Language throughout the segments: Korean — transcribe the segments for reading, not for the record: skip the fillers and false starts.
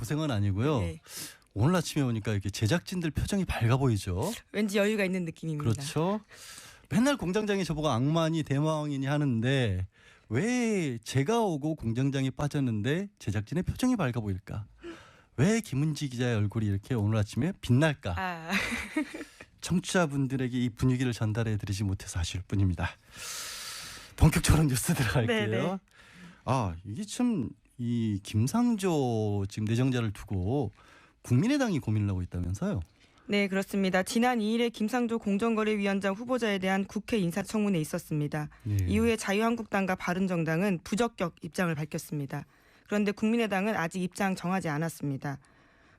고생은 아니고요. 네. 오늘 아침에 오니까 이렇게 제작진들 표정이 밝아 보이죠. 왠지 여유가 있는 느낌입니다. 그렇죠. 맨날 공장장이 저보고 악마니 대마왕이니 하는데 왜 제가 오고 공장장이 빠졌는데 제작진의 표정이 밝아 보일까? 왜 김은지 기자의 얼굴이 이렇게 오늘 아침에 빛날까? 아, 청취자분들에게 이 분위기를 전달해 드리지 못해서 아쉬울 뿐입니다. 본격적으로 뉴스 들어갈게요. 네네. 아, 이게 참 이 김상조 지금 내정자를 두고 국민의당이 고민을 하고 있다면서요? 네, 그렇습니다. 지난 2일에 김상조 공정거래위원장 후보자에 대한 국회 인사청문회 있었습니다. 네. 이후에 자유한국당과 바른정당은 부적격 입장을 밝혔습니다. 그런데 국민의당은 아직 입장 정하지 않았습니다.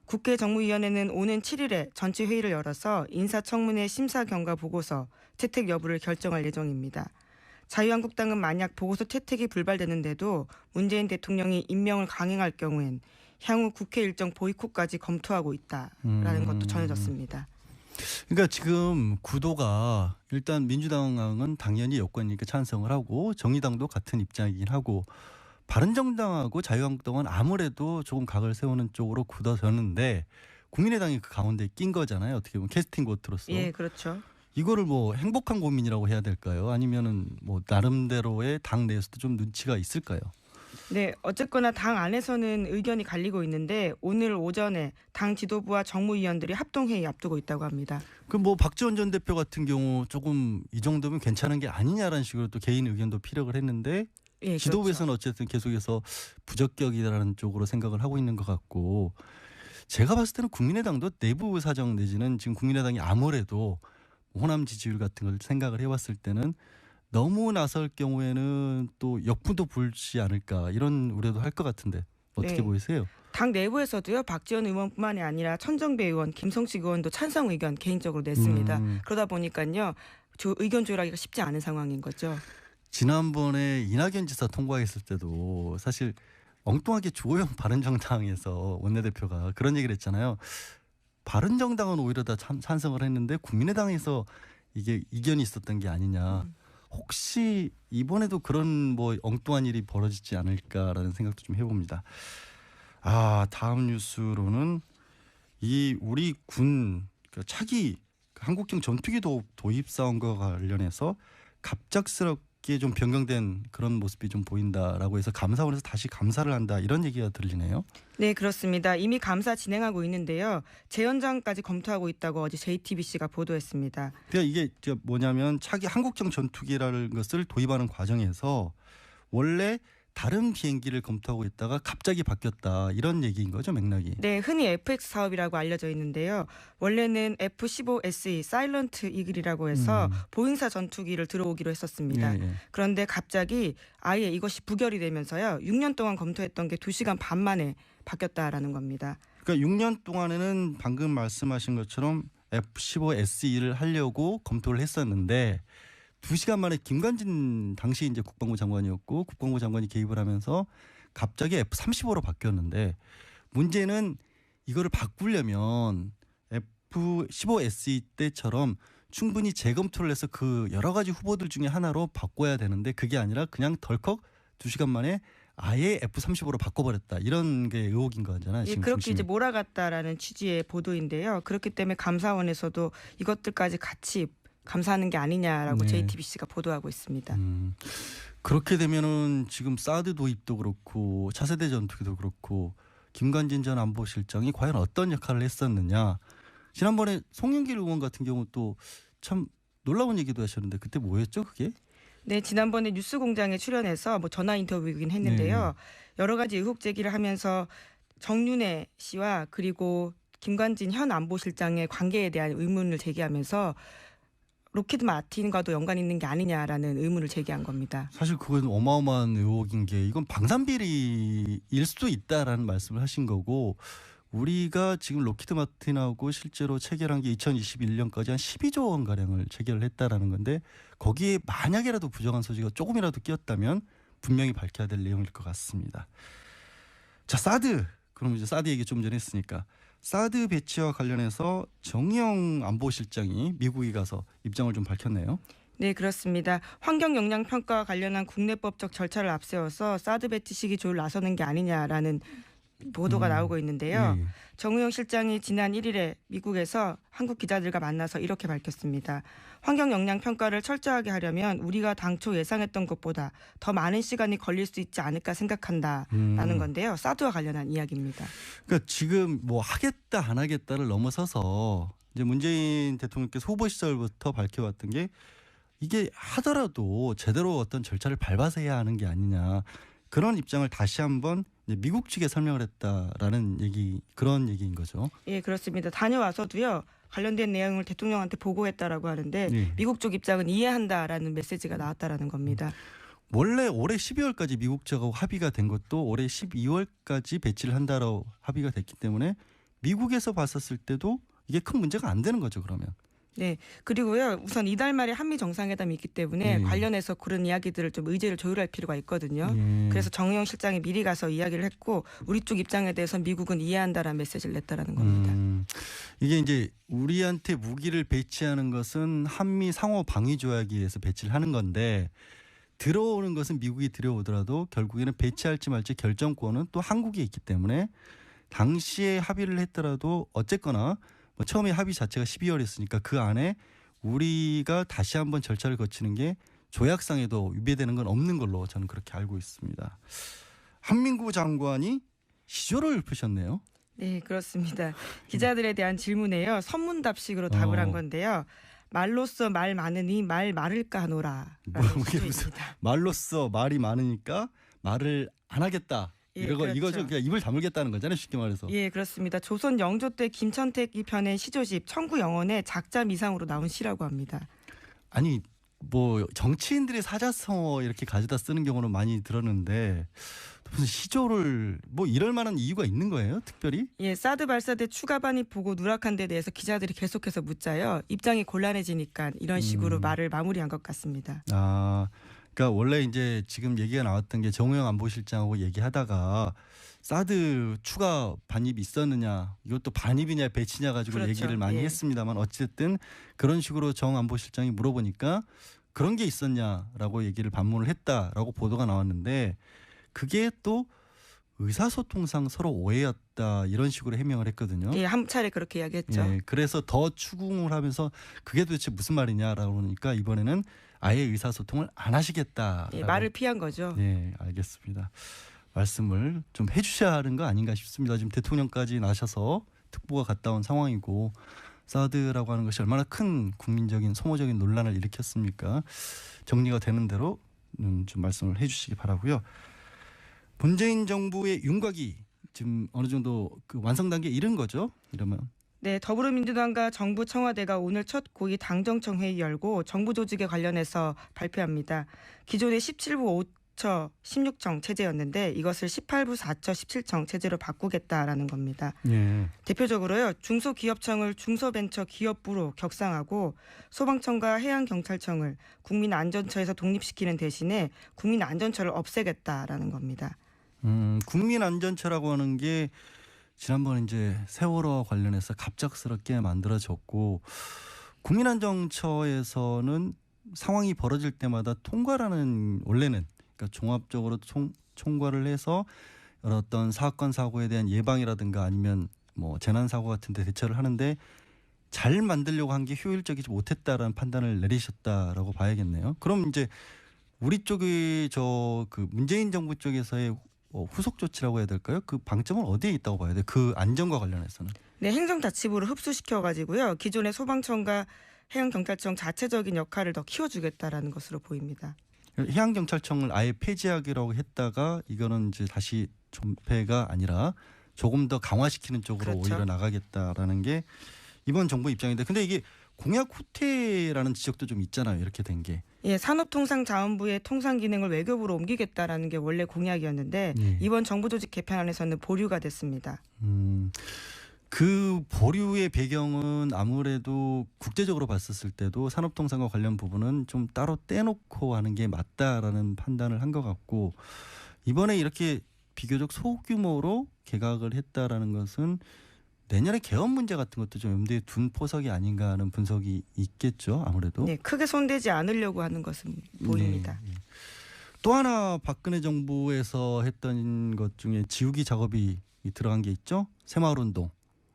국회 정무위원회는 오는 7일에 전체 회의를 열어서 인사청문회 심사 경과 보고서 채택 여부를 결정할 예정입니다. 자유한국당은 만약 보고서 채택이 불발되는데도 문재인 대통령이 임명을 강행할 경우엔 향후 국회 일정 보이콧까지 검토하고 있다라는 것도 전해졌습니다. 그러니까 지금 구도가 일단 민주당은 당연히 여권이니까 찬성을 하고 정의당도 같은 입장이긴 하고 바른정당하고 자유한국당은 아무래도 조금 각을 세우는 쪽으로 굳어졌는데 국민의당이 그 가운데 낀 거잖아요. 어떻게 보면 캐스팅 보트로서. 예, 그렇죠. 이거를 뭐 행복한 고민이라고 해야 될까요? 아니면은 뭐 나름대로의 당 내에서도 좀 눈치가 있을까요? 네, 어쨌거나 당 안에서는 의견이 갈리고 있는데 오늘 오전에 당 지도부와 정무위원들이 합동회의 앞두고 있다고 합니다. 그 뭐 박지원 전 대표 같은 경우 조금 이 정도면 괜찮은 게 아니냐라는 식으로 또 개인 의견도 피력을 했는데 예, 지도부에서는 어쨌든 계속해서 부적격이라는 쪽으로 생각을 하고 있는 것 같고 제가 봤을 때는 국민의당도 내부 사정 내지는 지금 국민의당이 아무래도 호남 지지율 같은 걸 생각을 해봤을 때는 너무 나설 경우에는 또 역부도 불지 않을까 이런 우려도 할 것 같은데 어떻게 네. 보이세요? 당 내부에서도요. 박지원 의원뿐만이 아니라 천정배 의원, 김성식 의원도 찬성 의견 개인적으로 냈습니다. 그러다 보니까요. 의견 조율하기가 쉽지 않은 상황인 거죠. 지난번에 이낙연 지사 통과했을 때도 사실 엉뚱하게 주호영 바른정당에서 원내대표가 그런 얘기를 했잖아요. 바른정당은 오히려 다 찬성을 했는데 국민의당에서 이게 이견이 있었던 게 아니냐. 혹시 이번에도 그런 뭐 엉뚱한 일이 벌어지지 않을까라는 생각도 좀 해봅니다. 아, 다음 뉴스로는 이 우리 군 차기 한국형 전투기 도입 사항과 관련해서 갑작스럽게 좀 변경된 그런 모습이 좀 보인다라고 해서 감사원에서 다시 감사를 한다 이런 얘기가 들리네요. 네, 그렇습니다. 이미 감사 진행하고 있는데요. 재연장까지 검토하고 있다고 어제 JTBC가 보도했습니다. 그러니까 이게 뭐냐면 차기 한국형 전투기라는 것을 도입하는 과정에서 원래 다른 비행기를 검토하고 있다가 갑자기 바뀌었다 이런 얘기인 거죠, 맥락이. 네, 흔히 FX 사업이라고 알려져 있는데요. 원래는 F-15SE 사일런트 이글이라고 해서 보잉사 전투기를 들어오기로 했었습니다. 예, 예. 그런데 갑자기 아예 이것이 부결이 되면서요. 6년 동안 검토했던 게 2시간 반 만에 바뀌었다라는 겁니다. 그러니까 6년 동안에는 방금 말씀하신 것처럼 F-15SE를 하려고 검토를 했었는데 2시간 만에 김관진 당시 이제 국방부 장관이었고 국방부 장관이 개입을 하면서 갑자기 F-35로 바뀌었는데 문제는 이거를 바꾸려면 F-15SE 때처럼 충분히 재검토를 해서 그 여러 가지 후보들 중에 하나로 바꿔야 되는데 그게 아니라 그냥 덜컥 2시간 만에 아예 F-35로 바꿔버렸다. 이런 게 의혹인 거잖아요. 예, 지금 그렇게 중심이. 이제 몰아갔다라는 취지의 보도인데요. 그렇기 때문에 감사원에서도 이것들까지 같이 감사하는 게 아니냐라고 네. JTBC가 보도하고 있습니다. 그렇게 되면은 지금 사드 도입도 그렇고 차세대 전투기도 그렇고 김관진 전 안보실장이 과연 어떤 역할을 했었느냐. 지난번에 송영길 의원 같은 경우 또 참 놀라운 얘기도 하셨는데 그때 뭐였죠 그게? 네, 지난번에 뉴스공장에 출연해서 뭐 전화 인터뷰이긴 했는데요. 여러 가지 의혹 제기를 하면서 정윤회 씨와 그리고 김관진 현 안보실장의 관계에 대한 의문을 제기하면서 로키드 마틴과도 연관이 있는 게 아니냐라는 의문을 제기한 겁니다. 사실 그건 어마어마한 의혹인 게 이건 방산비리일 수도 있다라는 말씀을 하신 거고 우리가 지금 로키드 마틴하고 실제로 체결한 게 2021년까지 한 12조 원 가량을 체결을 했다라는 건데 거기에 만약이라도 부정한 소지가 조금이라도 끼었다면 분명히 밝혀야 될 내용일 것 같습니다. 자, 사드. 그럼 이제 사드 얘기 좀 전에 했으니까 사드 배치와 관련해서 정의용 안보실장이 미국에 가서 입장을 좀 밝혔네요. 네, 그렇습니다. 환경 영향 평가와 관련한 국내법적 절차를 앞세워서 사드 배치 시기 조율 나서는 게 아니냐라는 보도가 나오고 있는데요. 예. 정우영 실장이 지난 1일에 미국에서 한국 기자들과 만나서 이렇게 밝혔습니다. 환경 영향 평가를 철저하게 하려면 우리가 당초 예상했던 것보다 더 많은 시간이 걸릴 수 있지 않을까 생각한다라는 건데요. 사드와 관련한 이야기입니다. 그러니까 지금 뭐 하겠다 안 하겠다를 넘어서서 이제 문재인 대통령께서 후보 시절부터 밝혀왔던 게 이게 하더라도 제대로 어떤 절차를 밟아서 해야 하는 게 아니냐 그런 입장을 다시 한번 이제 미국 측에 설명을 했다라는 얘기 그런 얘기인 거죠. 예, 그렇습니다. 다녀와서도요. 관련된 내용을 대통령한테 보고했다라고 하는데 예. 미국 쪽 입장은 이해한다라는 메시지가 나왔다라는 겁니다. 원래 올해 12월까지 미국 측하고 합의가 된 것도 올해 12월까지 배치를 한다로 합의가 됐기 때문에 미국에서 봤었을 때도 이게 큰 문제가 안 되는 거죠. 그러면. 네. 그리고요. 우선 이달 말에 한미 정상회담이 있기 때문에 예. 관련해서 그런 이야기들을 좀 의제를 조율할 필요가 있거든요. 예. 그래서 정우영 실장이 미리 가서 이야기를 했고 우리 쪽 입장에 대해서 미국은 이해한다라는 메시지를 냈다라는 겁니다. 이게 이제 우리한테 무기를 배치하는 것은 한미 상호 방위 조약에 의해서 배치를 하는 건데 들어오는 것은 미국이 들여오더라도 결국에는 배치할지 말지 결정권은 또 한국에 있기 때문에 당시에 합의를 했더라도 어쨌거나 뭐 처음에 합의 자체가 12월이었으니까 그 안에 우리가 다시 한번 절차를 거치는 게 조약상에도 위배되는 건 없는 걸로 저는 그렇게 알고 있습니다. 한민구 장관이 시조를 푸셨네요. 네, 그렇습니다. 기자들에 대한 질문에요. 선문답식으로 답을 한 건데요. 말로써 말 많으니 말 많을까 하노라. 이게 무슨 말로써 말이 많으니까 말을 안 하겠다. 예, 이거죠. 그렇죠. 그냥 입을 다물겠다는 거잖아요. 쉽게 말해서. 예, 그렇습니다. 조선 영조 때 김천택이 펴낸 시조집 청구영언의 작자 미상으로 나온 시라고 합니다. 아니 뭐 정치인들이 사자성어 이렇게 가져다 쓰는 경우는 많이 들었는데 무슨 시조를 뭐 이럴 만한 이유가 있는 거예요? 특별히? 예, 사드 발사대 추가반입 보고 누락한 데 대해서 기자들이 계속해서 묻자요. 입장이 곤란해지니까 이런 식으로 말을 마무리한 것 같습니다. 아, 그러니까 원래 이제 지금 얘기가 나왔던 게 정우영 안보실장하고 얘기하다가 사드 추가 반입이 있었느냐 이것도 반입이냐 배치냐 가지고 그렇죠. 얘기를 많이 예. 했습니다만 어쨌든 그런 식으로 정 안보실장이 물어보니까 그런 게 있었냐라고 얘기를 반문을 했다라고 보도가 나왔는데 그게 또 의사소통상 서로 오해였다 이런 식으로 해명을 했거든요. 예, 한 차례 그렇게 이야기했죠. 예, 그래서 더 추궁을 하면서 그게 도대체 무슨 말이냐라고 그러니까 이번에는 아예 의사소통을 안 하시겠다. 예, 말을 피한 거죠. 네, 알겠습니다. 말씀을 좀 해주셔야 하는 거 아닌가 싶습니다. 지금 대통령까지 나셔서 특보가 갔다 온 상황이고 사드라고 하는 것이 얼마나 큰 국민적인 소모적인 논란을 일으켰습니까? 정리가 되는 대로 좀 말씀을 해주시기 바라고요. 문재인 정부의 윤곽이 지금 어느 정도 그 완성 단계에 이른 거죠? 이러면. 네, 더불어민주당과 정부 청와대가 오늘 첫 고위 당정청 회의 열고 정부 조직에 관련해서 발표합니다. 기존의 17부 5처 16청 체제였는데 이것을 18부 4처 17청 체제로 바꾸겠다라는 겁니다. 예. 대표적으로요. 중소기업청을 중소벤처기업부로 격상하고 소방청과 해양경찰청을 국민안전처에서 독립시키는 대신에 국민안전처를 없애겠다라는 겁니다. 국민안전처라고 하는 게 지난번 이제 세월호와 관련해서 갑작스럽게 만들어졌고 국민안전처에서는 상황이 벌어질 때마다 통과라는 원래는 그러니까 종합적으로 총괄을 해서 어떤 사건 사고에 대한 예방이라든가 아니면 뭐 재난 사고 같은 데 대처를 하는데 잘 만들려고 한 게 효율적이지 못했다라는 판단을 내리셨다라고 봐야겠네요. 그럼 이제 우리 쪽이 저 그 문재인 정부 쪽에서의 후속 조치라고 해야 될까요? 그 방점은 어디에 있다고 봐야 돼요? 그 안전과 관련해서는. 네, 행정자치부를 흡수시켜가지고요. 기존의 소방청과 해양경찰청 자체적인 역할을 더 키워주겠다라는 것으로 보입니다. 해양경찰청을 아예 폐지하기로 했다가 이거는 이제 다시 존폐가 아니라 조금 더 강화시키는 쪽으로 그렇죠. 오히려 나가겠다라는 게 이번 정부 입장인데 근데 이게 공약 후퇴라는 지적도 좀 있잖아요. 이렇게 된 게. 예, 산업통상자원부의 통상 기능을 외교부로 옮기겠다라는 게 원래 공약이었는데 예. 이번 정부 조직 개편안에서는 보류가 됐습니다. 그 보류의 배경은 아무래도 국제적으로 봤었을 때도 산업통상과 관련 부분은 좀 따로 떼놓고 하는 게 맞다라는 판단을 한 것 같고 이번에 이렇게 비교적 소규모로 개각을 했다라는 것은 내년에 개헌 문제 같은 것도 좀 염두에 둔 포석이 아닌가 하는 분석이 있겠죠. 아무래도. 네, 크게 손대지 않으려고 하는 것은 보입니다. 네. 또 하나 박근혜 정부에서 했던 것 중에 지우기 작업이 들어간 게 있죠. 새마을운동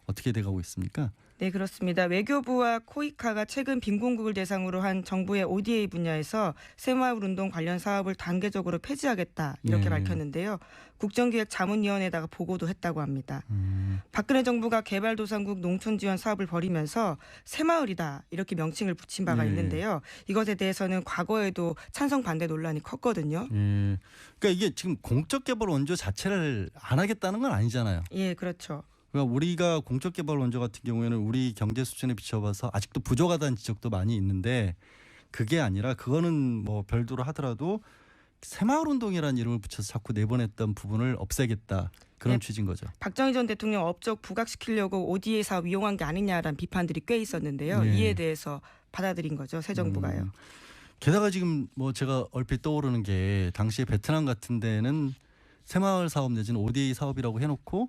어떻게 돼가고 있습니까? 네, 그렇습니다. 외교부와 코이카가 최근 빈곤국을 대상으로 한 정부의 ODA 분야에서 새마을운동 관련 사업을 단계적으로 폐지하겠다 이렇게 네. 밝혔는데요. 국정기획자문위원회에다가 보고도 했다고 합니다. 박근혜 정부가 개발도상국 농촌지원 사업을 벌이면서 새마을이다 이렇게 명칭을 붙인 바가 네. 있는데요. 이것에 대해서는 과거에도 찬성 반대 논란이 컸거든요. 예. 그러니까 이게 지금 공적개발 원조 자체를 안 하겠다는 건 아니잖아요. 예, 그렇죠. 그러니까 우리가 공적개발 원조 같은 경우에는 우리 경제 수준에 비춰봐서 아직도 부족하다는 지적도 많이 있는데 그게 아니라 그거는 뭐 별도로 하더라도 새마을운동이라는 이름을 붙여서 자꾸 내보냈던 부분을 없애겠다 그런 네. 취지인 거죠. 박정희 전 대통령 업적 부각시키려고 ODA 사업 이용한 게 아니냐라는 비판들이 꽤 있었는데요. 네. 이에 대해서 받아들인 거죠. 새 정부가요. 게다가 지금 뭐 제가 얼핏 떠오르는 게 당시에 베트남 같은 데는 새마을 사업 내지는 ODA 사업이라고 해놓고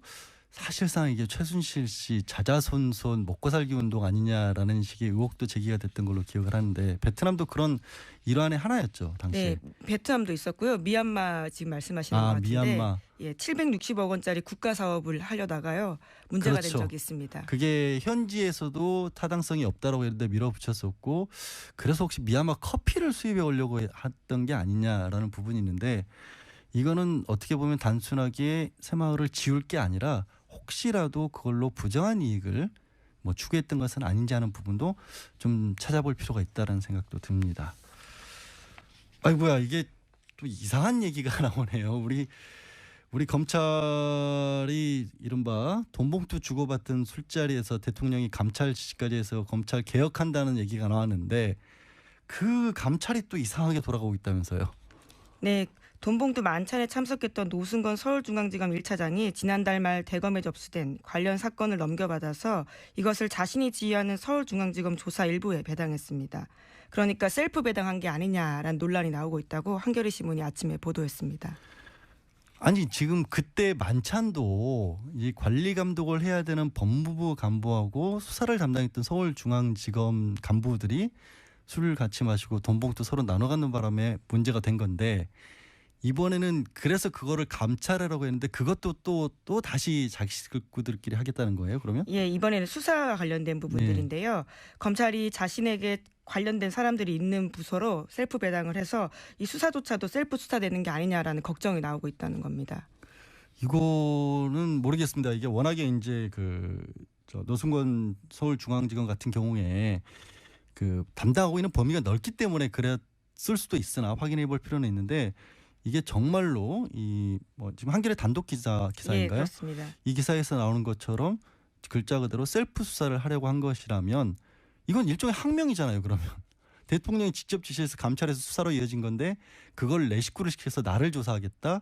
사실상 이게 최순실 씨 자자손손 먹고 살기 운동 아니냐라는 식의 의혹도 제기가 됐던 걸로 기억을 하는데 베트남도 그런 일환의 하나였죠 당시에. 네, 베트남도 있었고요. 미얀마 지금 말씀하시는 것 같은데, 미얀마. 예, 760억 원짜리 국가 사업을 하려다가요 문제가 그렇죠. 된 적이 있습니다. 그게 현지에서도 타당성이 없다라고 했는데 밀어붙였었고 그래서 혹시 미얀마 커피를 수입해 오려고 했던 게 아니냐라는 부분이 있는데 이거는 어떻게 보면 단순하게 새마을을 지울 게 아니라 혹시라도 그걸로 부정한 이익을 뭐 추구했던 것은 아닌지 하는 부분도 좀 찾아볼 필요가 있다는 생각도 듭니다. 아이고야 이게 또 이상한 얘기가 나오네요. 우리 검찰이 이른바 돈봉투 주고받던 술자리에서 대통령이 감찰 지시까지 해서 검찰 개혁한다는 얘기가 나왔는데 그 감찰이 또 이상하게 돌아가고 있다면서요. 네, 돈봉투 만찬에 참석했던 노승건 서울중앙지검 1차장이 지난달 말 대검에 접수된 관련 사건을 넘겨받아서 이것을 자신이 지휘하는 서울중앙지검 조사 일부에 배당했습니다. 그러니까 셀프 배당한 게 아니냐라는 논란이 나오고 있다고 한겨레 신문이 아침에 보도했습니다. 아니 지금 그때 만찬도 이 관리 감독을 해야 되는 법무부 간부하고 수사를 담당했던 서울중앙지검 간부들이 술을 같이 마시고 돈봉투 서로 나눠 갖는 바람에 문제가 된 건데 이번에는 그래서 그거를 감찰하라고 했는데 그것도 또 다시 자기 식구들끼리 하겠다는 거예요, 그러면? 예, 이번에는 수사와 관련된 부분들인데요. 검찰이 자신에게 관련된 사람들이 있는 부서로 셀프 배당을 해서 이 수사조차도 셀프 수사되는 게 아니냐라는 걱정이 나오고 있다는 겁니다. 이거는 모르겠습니다. 이게 워낙에 이제 저 노승건 서울중앙지검 같은 경우에 그 담당하고 있는 범위가 넓기 때문에 그랬을 수도 있으나 확인해 볼 필요는 있는데 이게 정말로 이 뭐 지금 한겨레 단독 예, 기사인가요? 그렇습니다. 이 기사에서 나오는 것처럼 글자 그대로 셀프 수사를 하려고 한 것이라면 이건 일종의 항명이잖아요. 그러면 대통령이 직접 지시해서 감찰해서 수사로 이어진 건데 그걸 내 식구를 시켜서 나를 조사하겠다.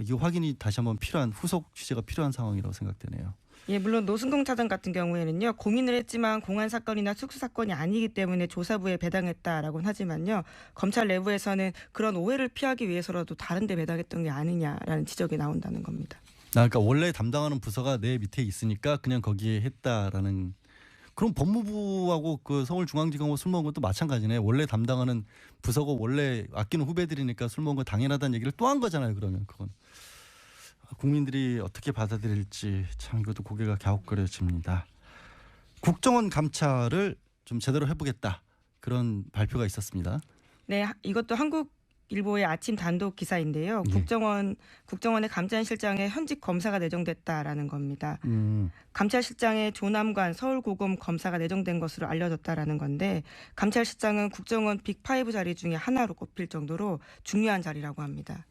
이 확인이 다시 한번 필요한 후속 취재가 필요한 상황이라고 생각되네요. 예, 물론 노승공 차장 같은 경우에는요. 고민을 했지만 공안 사건이나 특수 사건이 아니기 때문에 조사부에 배당했다라고는 하지만요. 검찰 내부에서는 그런 오해를 피하기 위해서라도 다른 데 배당했던 게 아니냐라는 지적이 나온다는 겁니다. 그러니까 원래 담당하는 부서가 내 밑에 있으니까 그냥 거기에 했다라는. 그럼 법무부하고 그 서울중앙지검하고 술 먹은 것도 마찬가지네. 원래 담당하는 부서고 원래 아끼는 후배들이니까 술 먹은 거 당연하다는 얘기를 또 한 거잖아요. 그러면 그건. 국민들이 어떻게 받아들일지 참 이것도 고개가 갸웃거려집니다. 국정원 감찰을 좀 제대로 해보겠다. 그런 발표가 있었습니다. 네, 이것도 한국일보의 아침 단독 기사인데요. 예. 국정원의 감찰실장에 현직 검사가 내정됐다라는 겁니다. 음, 감찰실장에 조남관 서울고검 검사가 내정된 것으로 알려졌다라는 건데 감찰실장은 국정원 빅5 자리 중에 하나로 꼽힐 정도로 중요한 자리라고 합니다.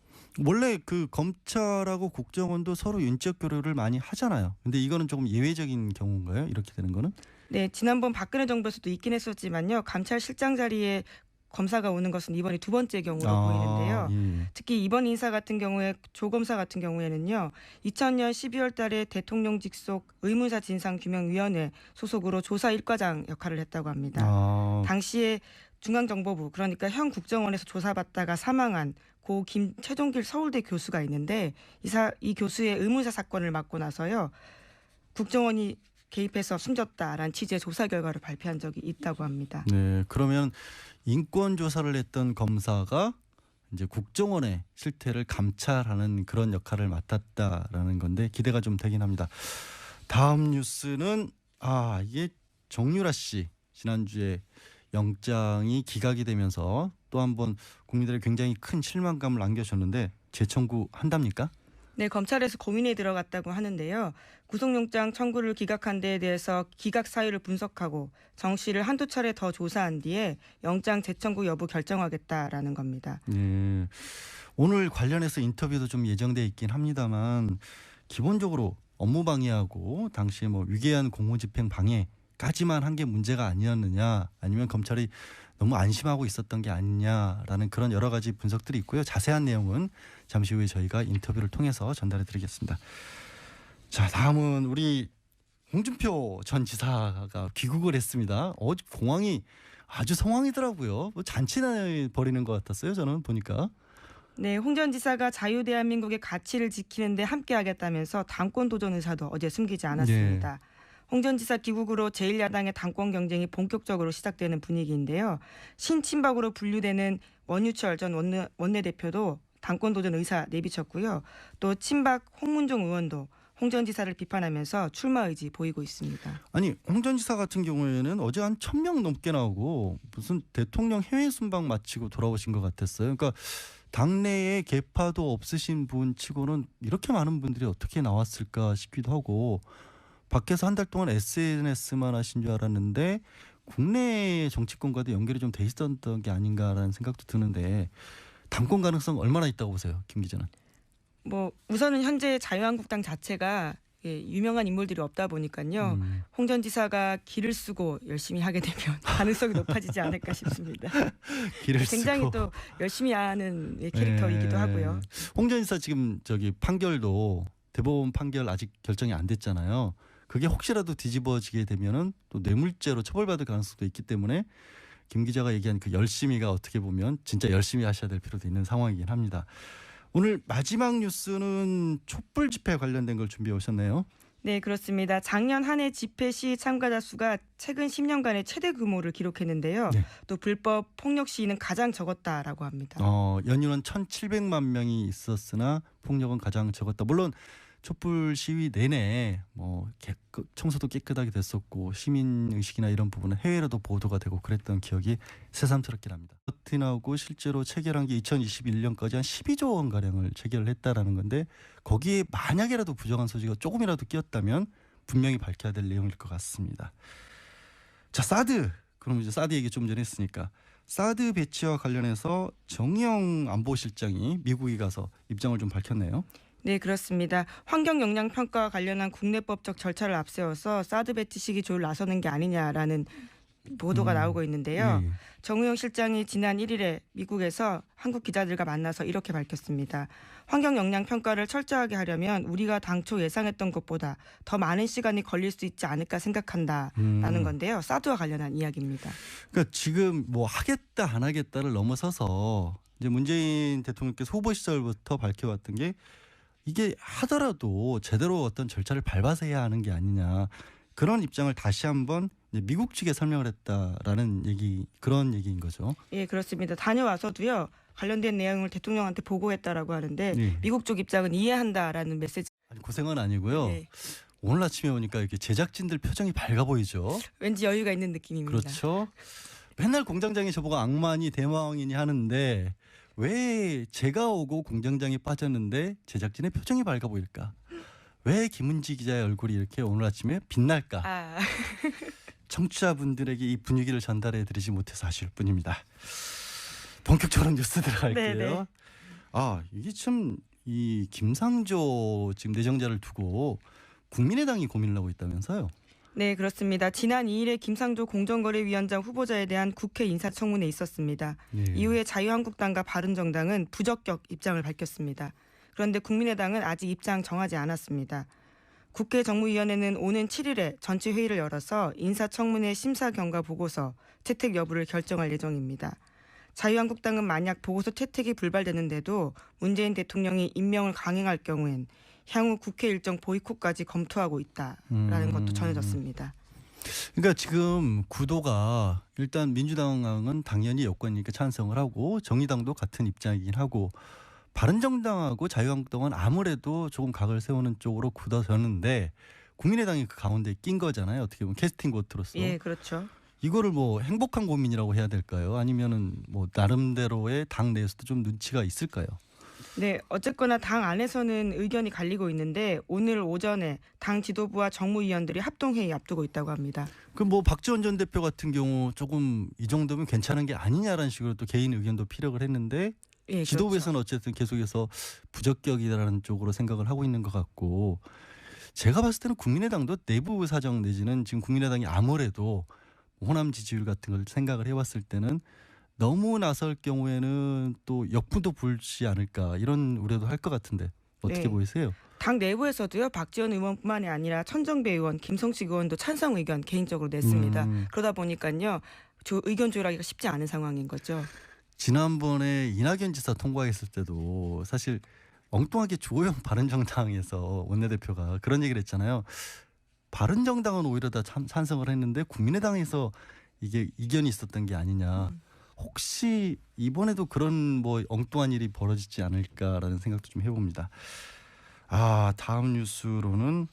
원래 그 검찰하고 국정원도 서로 인적 교류를 많이 하잖아요. 근데 이거는 조금 예외적인 경우인가요? 이렇게 되는 거는? 네, 지난번 박근혜 정부에서도 있긴 했었지만요. 감찰실장 자리에 검사가 오는 것은 이번이 두 번째 경우로 보이는데요. 예. 특히 이번 인사 같은 경우에 조 검사 같은 경우에는요. 2000년 12월 달에 대통령 직속 의문사 진상규명위원회 소속으로 조사 1과장 역할을 했다고 합니다. 당시에 중앙정보부 그러니까 현 국정원에서 조사받다가 사망한 고 김최종길 서울대 교수가 있는데 이 교수의 의문사 사건을 맡고 나서요. 국정원이 개입해서 숨졌다라는 취지의 조사 결과를 발표한 적이 있다고 합니다. 네, 그러면 인권 조사를 했던 검사가 이제 국정원의 실태를 감찰하는 그런 역할을 맡았다라는 건데 기대가 좀 되긴 합니다. 다음 뉴스는 이게 정유라 씨 지난주에 영장이 기각이 되면서 또 한 번 국민들의 굉장히 큰 실망감을 안겨줬는데 재청구 한답니까? 네, 검찰에서 고민에 들어갔다고 하는데요. 구속영장 청구를 기각한 데에 대해서 기각 사유를 분석하고 정 씨를 한두 차례 더 조사한 뒤에 영장 재청구 여부 결정하겠다라는 겁니다. 네. 오늘 관련해서 인터뷰도 좀 예정돼 있긴 합니다만 기본적으로 업무 방해하고 당시에 뭐 위계한 공무집행 방해까지만 한 게 문제가 아니었느냐 아니면 검찰이 너무 안심하고 있었던 게 아니냐라는 그런 여러 가지 분석들이 있고요. 자세한 내용은 잠시 후에 저희가 인터뷰를 통해서 전달해 드리겠습니다. 자, 다음은 우리 홍준표 전 지사가 귀국을 했습니다. 공항이 아주 성황이더라고요. 뭐 잔치나 벌이는 것 같았어요. 저는 보니까. 네, 홍 전 지사가 자유대한민국의 가치를 지키는 데 함께하겠다면서 당권 도전 의사도 어제 숨기지 않았습니다. 홍 전 지사 귀국으로 제1야당의 당권 경쟁이 본격적으로 시작되는 분위기인데요. 신친박으로 분류되는 원유철 전 원내대표도 당권 도전 의사 내비쳤고요. 또 친박 홍문종 의원도 홍 전 지사를 비판하면서 출마 의지 보이고 있습니다. 아니 홍 전 지사 같은 경우에는 어제 한 1,000명 넘게 나오고 무슨 대통령 해외 순방 마치고 돌아오신 것 같았어요. 그러니까 당내에 계파도 없으신 분 치고는 이렇게 많은 분들이 어떻게 나왔을까 싶기도 하고 밖에서 한 달 동안 SNS만 하신 줄 알았는데 국내 정치권과도 연결이 좀 돼 있었던 게 아닌가라는 생각도 드는데 당권 가능성 얼마나 있다고 보세요, 김 기자는? 뭐 우선은 현재 자유한국당 자체가 유명한 인물들이 없다 보니까요. 홍 전 지사가 길을 쓰고 열심히 하게 되면 가능성이 높아지지 않을까 싶습니다. 길을 굉장히 쓰고. 또 열심히 하는 캐릭터이기도 하고요. 홍 전 지사 지금 판결도 대법원 판결 아직 결정이 안 됐잖아요. 그게 혹시라도 뒤집어지게 되면은 또 뇌물죄로 처벌받을 가능성도 있기 때문에 김 기자가 얘기한 그 열심히가 어떻게 보면 진짜 열심히 하셔야 될 필요도 있는 상황이긴 합니다. 오늘 마지막 뉴스는 촛불 집회 관련된 걸 준비해 오셨네요. 네, 그렇습니다. 작년 한 해 집회 시위 참가자 수가 최근 10년간의 최대 규모를 기록했는데요. 네. 또 불법 폭력 시위는 가장 적었다라고 합니다. 연유는 1,700만 명이 있었으나 폭력은 가장 적었다. 물론 촛불 시위 내내 청소도 깨끗하게 됐었고 시민 의식이나 이런 부분은 해외로도 보도가 되고 그랬던 기억이 새삼스럽긴 합니다. 버틴하고 실제로 체결한 게 2021년까지 한 12조 원 가량을 체결을 했다라는 건데 거기에 만약에라도 부정한 소지가 조금이라도 끼었다면 분명히 밝혀야 될 내용일 것 같습니다. 자, 사드. 그럼 이제 사드 얘기 좀 전에 했으니까 사드 배치와 관련해서 정의용 안보실장이 미국에 가서 입장을 좀 밝혔네요. 네, 그렇습니다. 환경 영향 평가와 관련한 국내법적 절차를 앞세워서 사드 배치 시기 조율 나서는 게 아니냐라는 보도가 나오고 있는데요. 예. 정의용 실장이 지난 1일에 미국에서 한국 기자들과 만나서 이렇게 밝혔습니다. 환경 영향 평가를 철저하게 하려면 우리가 당초 예상했던 것보다 더 많은 시간이 걸릴 수 있지 않을까 생각한다라는 건데요. 사드와 관련한 이야기입니다. 그러니까 지금 뭐 하겠다 안 하겠다를 넘어서서 이제 문재인 대통령께서 후보 시절부터 밝혀왔던 게 이게 하더라도 제대로 어떤 절차를 밟아서 해야 하는 게 아니냐 그런 입장을 다시 한번 미국 측에 설명을 했다라는 그런 얘기인 거죠. 예, 그렇습니다. 다녀와서도요. 관련된 내용을 대통령한테 보고했다라고 하는데 네. 미국 쪽 입장은 이해한다라는 메시지. 아니, 고생은 아니고요. 네. 오늘 아침에 오니까 이렇게 제작진들 표정이 밝아 보이죠. 왠지 여유가 있는 느낌입니다. 그렇죠. 맨날 공장장이 저보고 악마니 대마왕이니 하는데 왜 제가 오고 공장장이 빠졌는데 제작진의 표정이 밝아 보일까? 왜 김은지 기자의 얼굴이 이렇게 오늘 아침에 빛날까? 청취자분들에게 이 분위기를 전달해 드리지 못해서 아쉬울 뿐입니다. 본격적으로 뉴스 들어갈게요. 네네. 이게 참 이 김상조 지금 내정자를 두고 국민의당이 고민을 하고 있다면서요? 네, 그렇습니다. 지난 2일에 김상조 공정거래위원장 후보자에 대한 국회 인사청문회 있었습니다. 네. 이후에 자유한국당과 바른정당은 부적격 입장을 밝혔습니다. 그런데 국민의당은 아직 입장 정하지 않았습니다. 국회 정무위원회는 오는 7일에 전체 회의를 열어서 인사청문회 심사 경과 보고서 채택 여부를 결정할 예정입니다. 자유한국당은 만약 보고서 채택이 불발되는데도 문재인 대통령이 임명을 강행할 경우엔 향후 국회 일정 보이콧까지 검토하고 있다라는 것도 전해졌습니다. 그러니까 지금 구도가 일단 민주당은 당연히 여권이니까 찬성을 하고 정의당도 같은 입장이긴 하고 바른정당하고 자유한국당은 아무래도 조금 각을 세우는 쪽으로 굳어졌는데 국민의당이 그 가운데 낀 거잖아요. 어떻게 보면 캐스팅 보트로서. 예, 그렇죠. 이거를 뭐 행복한 고민이라고 해야 될까요? 아니면은 뭐 나름대로의 당 내에서도 좀 눈치가 있을까요? 네, 어쨌거나 당 안에서는 의견이 갈리고 있는데 오늘 오전에 당 지도부와 정무위원들이 합동회의 앞두고 있다고 합니다. 그 뭐 박지원 전 대표 같은 경우 조금 이 정도면 괜찮은 게 아니냐라는 식으로 또 개인 의견도 피력을 했는데 예, 지도부에서는 어쨌든 계속해서 부적격이라는 쪽으로 생각을 하고 있는 것 같고 제가 봤을 때는 국민의당도 내부 사정 내지는 지금 국민의당이 아무래도 호남 지지율 같은 걸 생각을 해왔을 때는 너무 나설 경우에는 또 역부도 불지 않을까 이런 우려도 할 것 같은데 어떻게 네. 보이세요? 당 내부에서도요. 박지원 의원뿐만이 아니라 천정배 의원, 김성식 의원도 찬성 의견 개인적으로 냈습니다. 그러다 보니까요. 의견 조율하기가 쉽지 않은 상황인 거죠. 지난번에 이낙연 지사 통과했을 때도 사실 엉뚱하게 주호영 바른정당에서 원내대표가 그런 얘기를 했잖아요. 바른정당은 오히려 다 찬성을 했는데 국민의당에서 이게 이견이 있었던 게 아니냐. 혹시 이번에도 그런 뭐 엉뚱한 일이 벌어지지 않을까라는 생각도 좀 해봅니다. 다음 뉴스로는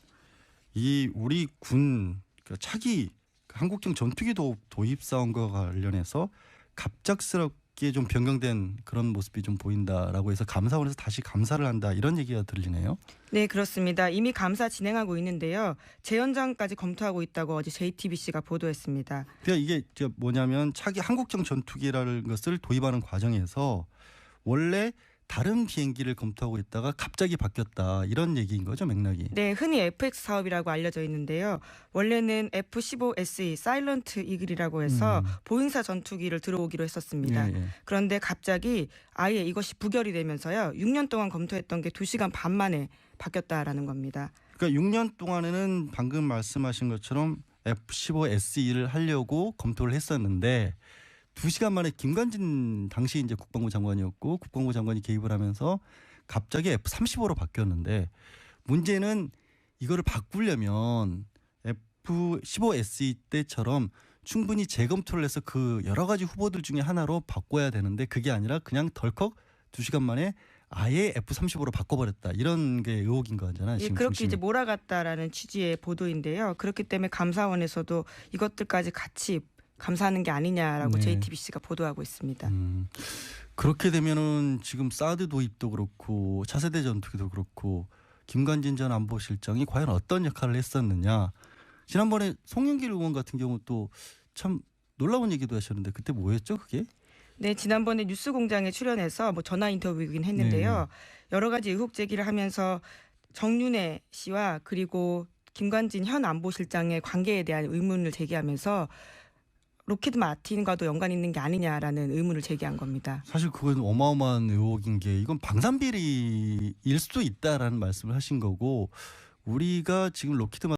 이 우리 군 차기 한국형 전투기 도입 사항과 관련해서 갑작스럽게 좀 변경된 그런 모습이 좀 보인다라고 해서 감사원에서 다시 감사를 한다 이런 얘기가 들리네요. 네, 그렇습니다. 이미 감사 진행하고 있는데요. 재연장까지 검토하고 있다고 어제 JTBC가 보도했습니다. 그러니까 이게 뭐냐면 차기 한국형 전투기라는 것을 도입하는 과정에서 원래 다른 비행기를 검토하고 있다가 갑자기 바뀌었다 이런 얘기인 거죠, 맥락이. 네, 흔히 FX 사업이라고 알려져 있는데요. 원래는 F-15SE 사일런트 이글이라고 해서 보잉사 전투기를 들어오기로 했었습니다. 예. 그런데 갑자기 아예 이것이 부결이 되면서요. 6년 동안 검토했던 게 2시간 반 만에 바뀌었다라는 겁니다. 그러니까 6년 동안에는 방금 말씀하신 것처럼 F-15SE를 하려고 검토를 했었는데 2시간 만에 김관진 당시 이제 국방부 장관이었고 국방부 장관이 개입을 하면서 갑자기 F-35로 바뀌었는데 문제는 이거를 바꾸려면 F-15SE 때처럼 충분히 재검토를 해서 그 여러 가지 후보들 중에 하나로 바꿔야 되는데 그게 아니라 그냥 덜컥 2시간 만에 아예 F-35로 바꿔버렸다. 이런 게 의혹인 거잖아요. 예, 지금 그렇게 중심이. 이제 몰아갔다라는 취지의 보도인데요. 그렇기 때문에 감사원에서도 이것들까지 같이 감사하는 게 아니냐라고 네. JTBC가 보도하고 있습니다. 그렇게 되면은 지금 사드 도입도 그렇고 차세대 전투기도 그렇고 김관진 전 안보실장이 과연 어떤 역할을 했었느냐. 지난번에 송영길 의원 같은 경우 또 참 놀라운 얘기도 하셨는데 그때 뭐였죠 그게? 네, 지난번에 뉴스공장에 출연해서 뭐 전화 인터뷰이긴 했는데요. 여러 가지 의혹 제기를 하면서 정윤회 씨와 그리고 김관진 현 안보실장의 관계에 대한 의문을 제기하면서 로키드 마틴과도 연관 있는 게 아니냐라는 의문을 제기한 겁니다. 사실 그건 어마어마한 의혹인 게 이건 방산비리일 수도 있다라는 말씀을 하신 거고 우리가 지금 로키드